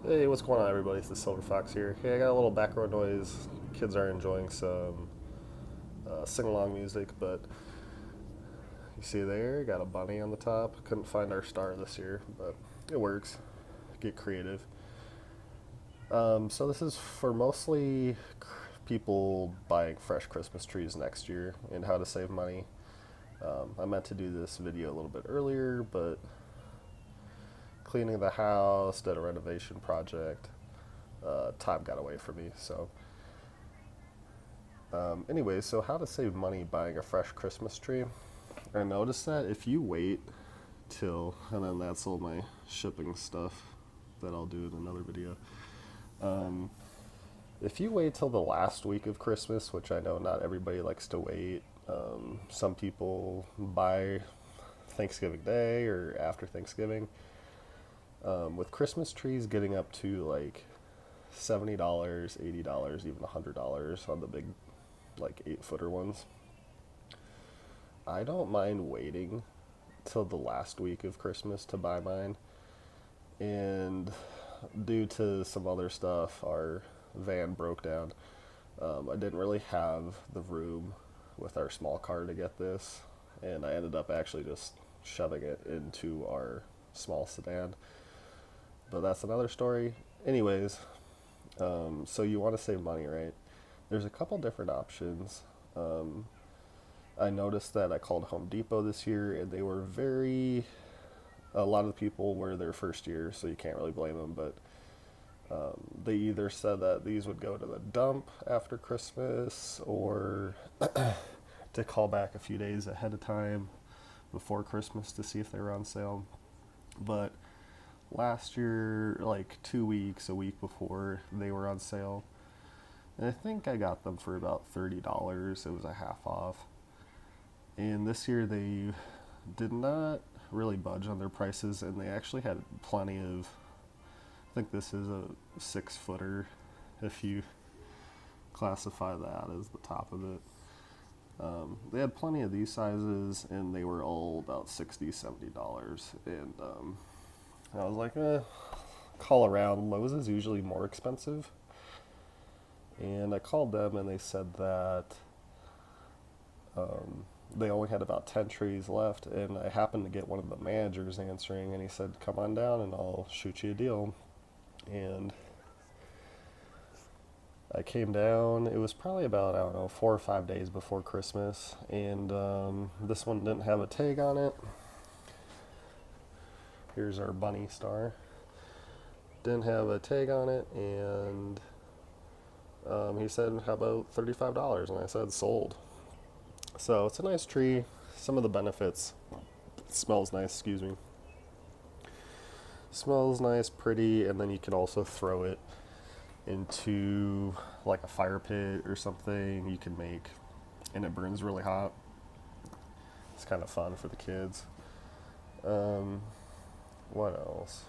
Hey, what's going on, everybody? It's the Silver Fox here. Hey, I got a little background noise. Kids are enjoying some sing along music, but you see there, got a bunny on the top. Couldn't find our star this year, but it works. Get creative. So, this is for mostly people buying fresh Christmas trees next year and how to save money. I meant to do this video a little bit earlier, but cleaning the house, did a renovation project, time got away from me, so anyway, so how to save money buying a fresh Christmas tree. I noticed that if you wait till, and then that's all my shipping stuff that I'll do in another video. Um, if you wait till the last week of Christmas, which I know not everybody likes to wait, some people buy Thanksgiving Day or after Thanksgiving. With Christmas trees getting up to like $70, $80, even $100 on the big, like 8 footer ones. I don't mind waiting till the last week of Christmas to buy mine. And due to some other stuff, our van broke down. I didn't really have the room with our small car to get this, and I ended up actually just shoving it into our small sedan. But that's another story. Anyways, so you want to save money, right? There's a couple different options. Um, I noticed that I called Home Depot this year, and they were very. A lot of the people were their first year, so you can't really blame them. But they either said that these would go to the dump after Christmas, or to call back a few days ahead of time before Christmas to see if they were on sale. But last year, like 2 weeks, a week before, they were on sale. And I think I got them for about $30. It was a half off. And this year they did not really budge on their prices, and they actually had plenty of. I think this is a 6 footer, if you classify that as the top of it. They had plenty of these sizes, and they were all about $60, $70. And I was like, call around. Lowe's is usually more expensive. And I called them, and they said that they only had about 10 trees left. And I happened to get one of the managers answering, and he said, come on down, and I'll shoot you a deal. And I came down. It was probably about, I don't know, 4 or 5 days before Christmas. And this one didn't have a tag on it. Here's our bunny star. Didn't have a tag on it. And he said, how about $35? And I said, sold. So it's a nice tree. Some of the benefits. It smells nice, excuse me. Smells nice, pretty, and then you can also throw it into like a fire pit or something you can make, and it burns really hot. It's kind of fun for the kids. Um, what else?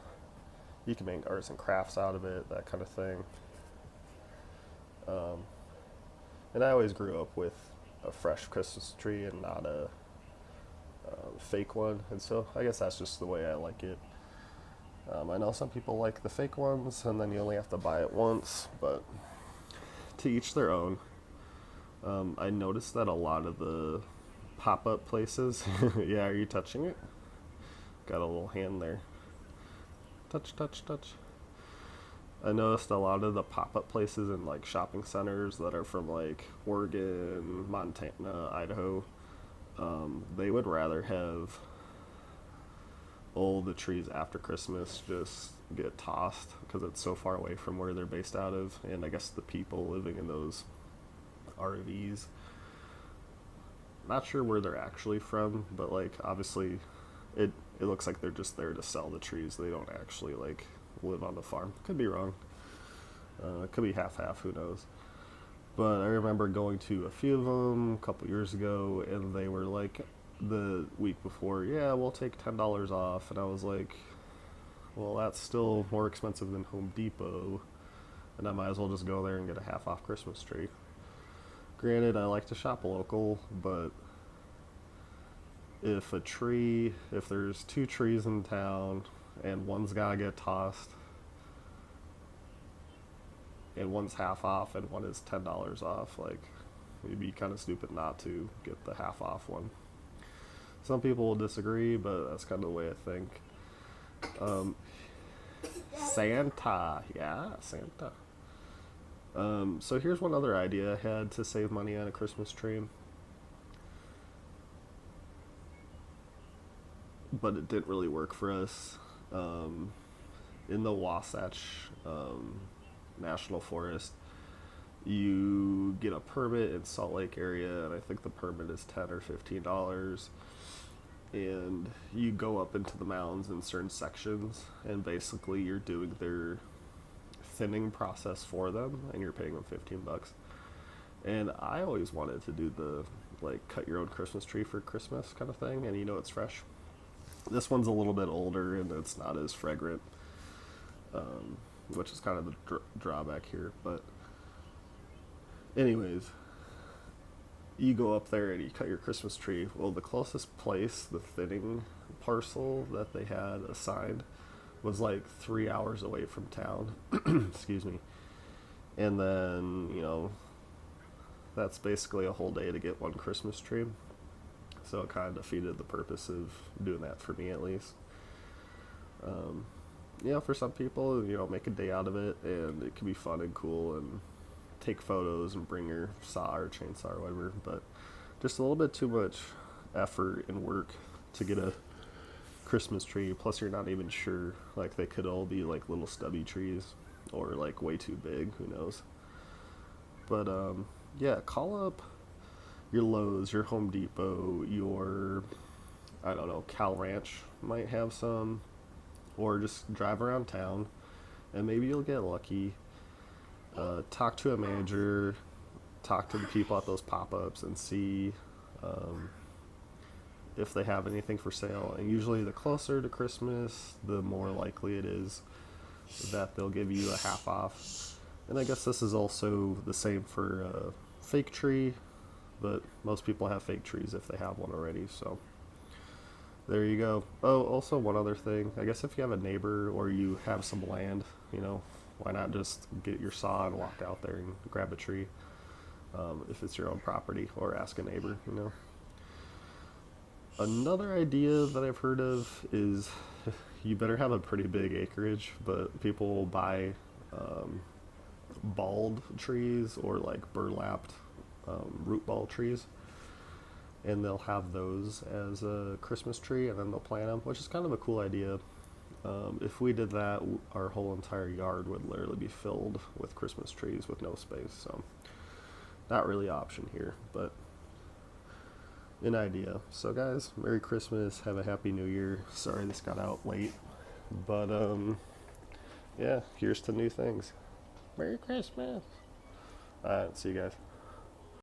You can make arts and crafts out of it, that kind of thing. Um, and I always grew up with a fresh Christmas tree and not a fake one, and so I guess that's just the way I like it. I know some people like the fake ones, and then you only have to buy it once, but to each their own. I noticed that a lot of the pop up places, yeah, are you touching it? Got a little hand there. Touch, touch, touch. I noticed a lot of the pop up places in like shopping centers that are from like Oregon, Montana, Idaho, they would rather have all the trees after Christmas just get tossed because it's so far away from where they're based out of, and I guess the people living in those RVs. Not sure where they're actually from, but like obviously, it looks like they're just there to sell the trees. They don't actually like live on the farm. Could be wrong. It could be half half. Who knows? But I remember going to a few of them a couple years ago, and they were like the week before, yeah, we'll take $10 off, and I was like, well, that's still more expensive than Home Depot, and I might as well just go there and get a half off Christmas tree. Granted, I like to shop local, but if there's two trees in town and one's gotta get tossed, and one's half off and one is $10 off. Like, it'd be kind of stupid not to get the half off one. Some people will disagree, but that's kind of the way I think. Santa, yeah, Santa. So here's one other idea I had to save money on a Christmas tree, but it didn't really work for us. In the Wasatch National Forest, you get a permit in Salt Lake area, and I think the permit is $10 or $15, and you go up into the mountains in certain sections, and basically you're doing their thinning process for them, and you're paying them $15. And I always wanted to do the like cut your own Christmas tree for Christmas kind of thing, and it's fresh. This one's a little bit older and it's not as fragrant, which is kind of the drawback here. But anyways, you go up there and you cut your Christmas tree. Well, the closest place, the thinning parcel that they had assigned, was like 3 hours away from town. Excuse me. And then, that's basically a whole day to get one Christmas tree. So it kind of defeated the purpose of doing that for me, at least. For some people, make a day out of it, and it can be fun and cool, and take photos and bring your saw or chainsaw or whatever. But just a little bit too much effort and work to get a Christmas tree. Plus, you're not even sure. Like, they could all be like little stubby trees, or like way too big. Who knows? But call up your Lowe's, your Home Depot, your, I don't know, Cal Ranch might have some, or just drive around town, and maybe you'll get lucky. Talk to a manager, talk to the people at those pop-ups, and see if they have anything for sale. And usually the closer to Christmas, the more likely it is that they'll give you a half off. And I guess this is also the same for a fake tree, but most people have fake trees if they have one already, so there you go. Oh, also one other thing. I guess if you have a neighbor or you have some land, why not just get your saw and walk out there and grab a tree, if it's your own property, or ask a neighbor, Another idea that I've heard of is you better have a pretty big acreage, but people will buy bald trees or like burlapped root ball trees, and they'll have those as a Christmas tree, and then they'll plant them, which is kind of a cool idea. If we did that, our whole entire yard would literally be filled with Christmas trees with no space. So not really an option here, but an idea. So guys, Merry Christmas, have a Happy New Year. Sorry this got out late, but here's to new things. Merry Christmas. Alright, see you guys.